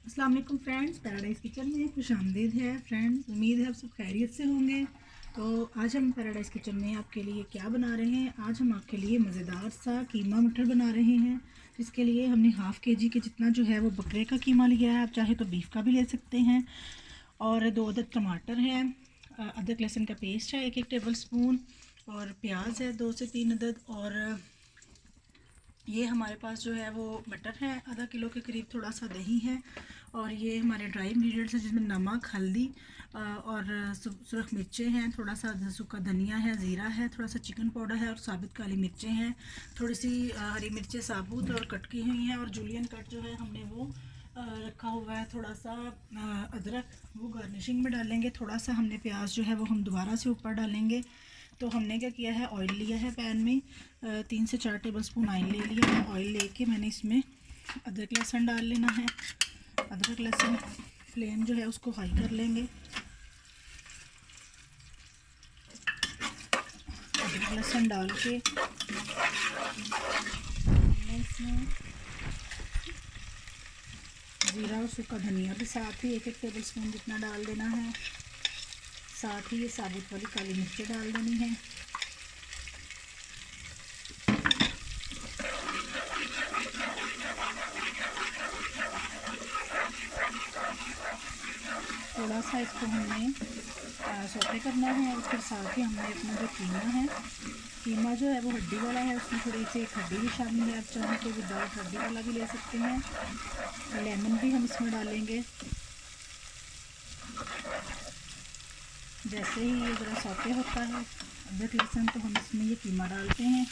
अस्सलाम वालेकुम friends, paradise kitchen में खुश आमदीद है फ्रेंड्स। उम्मीद है आप सब खैरियत से होंगे। तो आज हम पैराडाइज़ किचन में आपके लिए क्या बना रहे हैं। आज हम आपके लिए मज़ेदार सा कीमा मटर बना रहे हैं। इसके लिए हमने हाफ़ kg के जितना जो है वो बकरे का कीमा लिया है। आप चाहे तो बीफ का भी ले सकते हैं। और 2 अदद टमाटर हैं, अदरक लहसुन का पेस्ट है 1 टेबल स्पून, और प्याज है 2 से 3 अदद। और ये हमारे पास जो है वो मटर है आधा किलो के करीब, थोड़ा सा दही है, और ये हमारे ड्राई इंग्रेडिएंट्स हैं जिसमें नमक, हल्दी और सुरख मिर्चें हैं, थोड़ा सा सूखा धनिया है, ज़ीरा है, थोड़ा सा चिकन पाउडर है और साबित काली मिर्चें हैं, थोड़ी सी हरी मिर्चें साबुत और कट की हुई हैं, और जूलियन कट जो है हमने वो रखा हुआ है। थोड़ा सा अदरक वो गार्निशिंग में डालेंगे। थोड़ा सा हमने प्याज जो है वो हम दोबारा से ऊपर डालेंगे। तो हमने क्या किया है, ऑयल लिया है पैन में, 3 से 4 टेबल स्पून ऑयल ले लिया है। ऑयल लेके मैंने इसमें अदरक लहसुन डाल लेना है। अदरक लहसुन फ्लेम जो है उसको हाई कर लेंगे। अदरक लहसुन डाल के इसमें ज़ीरा और सूखा धनिया भी साथ ही 1 टेबल स्पून जितना डाल देना है। साथ ही ये साबुत वाली काली मिर्चें डाल देनी है। थोड़ा सा इसको हमने सौटे करना है। और फिर साथ ही हमने अपना जो कीमा जो है वो हड्डी वाला है, उसमें थोड़ी सी एक हड्डी भी शामिल है। आप चाहें तो विदाउट हड्डी वाला भी ले सकते हैं। लेमन भी हम इसमें डालेंगे। जैसे ही ये ज़रा सौटे होता है अदरक लहसुन, तो हम इसमें ये कीमा डालते हैं।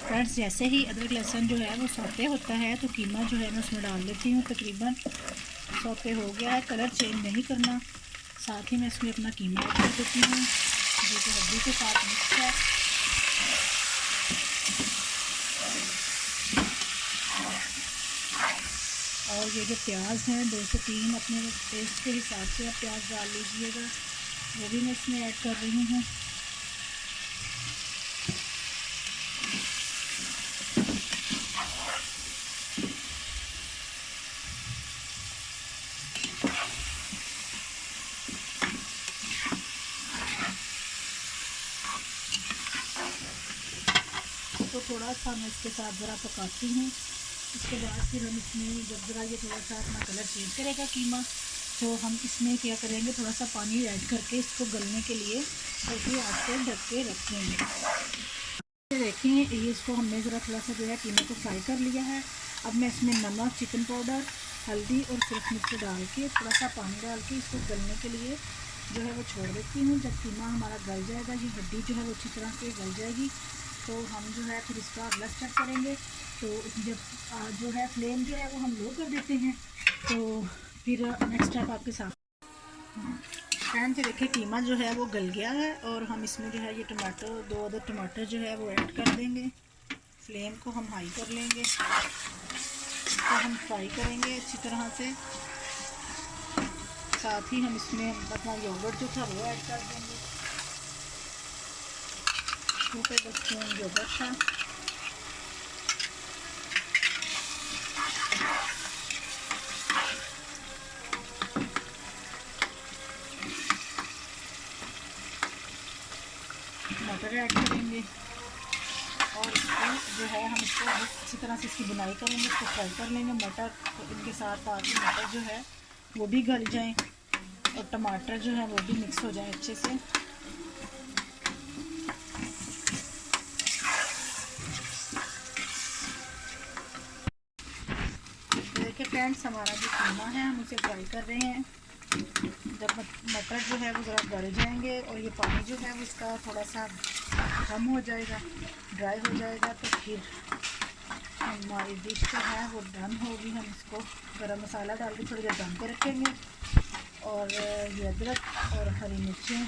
फ्रेंड्स, जैसे ही अदरक लहसुन जो है वो सौटे होता है तो कीमा जो है मैं उसमें डाल देती हूँ। तकरीबन सौटे हो गया है, कलर चेंज नहीं करना। साथ ही मैं इसमें अपना कीमा ऐड कर देती हूँ जो कि हड्डी के साथ मिक्स है। और ये जो प्याज हैं 2 से 3 अपने टेस्ट के हिसाब से आप प्याज डाल लीजिएगा, वो भी मैं इसमें ऐड कर रही हूँ। तो थोड़ा सा मैं इसके साथ ज़रा पकाती हूँ। उसके बाद फिर हम इसमें जब ज़रा ये थोड़ा सा अपना कलर चेंज करेगा कीमा, तो हम इसमें क्या करेंगे, थोड़ा सा पानी ऐड करके इसको गलने के लिए हल्की आंच पे ढक के रखेंगे। देखें, ये इसको हमने ज़रा थोड़ा सा जो है कीमे को फ्राई कर लिया है। अब मैं इसमें नमक, चिकन पाउडर, हल्दी और सूरख मिर्च डाल के थोड़ा सा पानी डाल के इसको गलने के लिए जो है वो छोड़ देती हूँ। जब कीमा हमारा गल जाएगा, ये हड्डी जो है वो अच्छी तरह से गल जाएगी, तो हम जो है फिर इसका अगला स्टेप करेंगे। तो जब जो है फ्लेम जो है वो हम लो कर देते हैं, तो फिर नेक्स्ट स्टेप आपके साथ। फ्रेंड्स, देखिए कीमा जो है वो गल गया है, और हम इसमें जो है ये टमाटर 2 अदद टमाटर जो है वो ऐड कर देंगे। फ्लेम को हम हाई कर लेंगे, इसको हम फ्राई करेंगे अच्छी तरह से। साथ ही हम इसमें अपना योगर्ट जो था वो ऐड कर देंगे। 2 टेबल स्पून योगर्ट था। मटर ऐड करेंगे, और इसको जो है हम इसको अच्छी तरह से इसकी बुनाई करेंगे, इसको फ्राई कर लेंगे। मटर इनके साथ ताकि मटर जो है वो भी गल जाए और टमाटर जो है वो भी मिक्स हो जाए अच्छे से। देखिए फ्रेंड्स, हमारा जो कीमा है हम उसे फ्राई कर रहे हैं। जब मटर जो है वो ज़रा गल जाएंगे और ये पानी जो है वो इसका थोड़ा सा कम हो जाएगा, ड्राई हो जाएगा, तो फिर हमारी डिश जो है वो डन होगी। हम इसको गरम मसाला डाल के थोड़ी देर दम पे रखेंगे। और ये अदरक और हरी मिर्चें,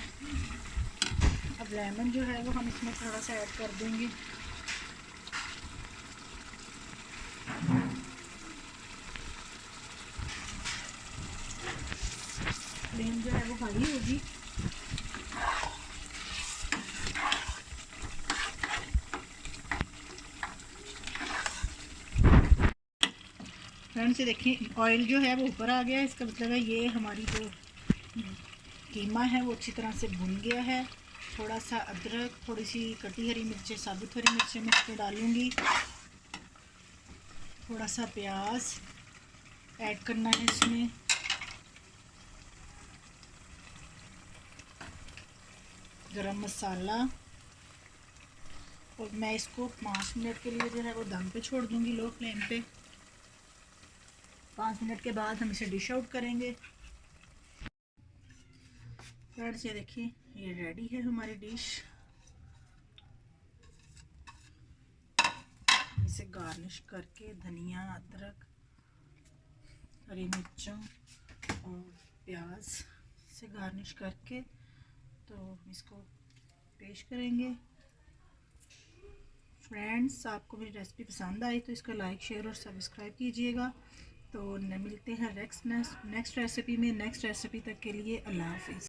अब लेमन जो है वो हम इसमें थोड़ा सा ऐड कर देंगे। फ्लेम जो है वो हाई होगी। फ्रेंड्स ये देखिए ऑयल जो है वो ऊपर आ गया है, इसका मतलब है ये हमारी जो कीमा है वो अच्छी तरह से भुन गया है। थोड़ा सा अदरक, थोड़ी सी कटी हरी मिर्चें, साबुत हरी मिर्चें मैं इसमें डालूँगी। थोड़ा सा प्याज ऐड करना है इसमें। गरम मसाला, और मैं इसको 5 मिनट के लिए जो है वो दम पे छोड़ दूँगी, लो फ्लेम पे। 5 मिनट के बाद हम इसे डिश आउट करेंगे। फ्रेंड्स ये देखिए ये रेडी है हमारी डिश। इसे गार्निश करके धनिया, अदरक, हरी मिर्चों और प्याज से गार्निश करके तो इसको पेश करेंगे। फ्रेंड्स आपको मेरी रेसिपी पसंद आई तो इसको लाइक, शेयर और सब्सक्राइब कीजिएगा। तो मिलते हैं नेक्स्ट रेसिपी में। नेक्स्ट रेसिपी तक के लिए अल्लाह हाफिज़।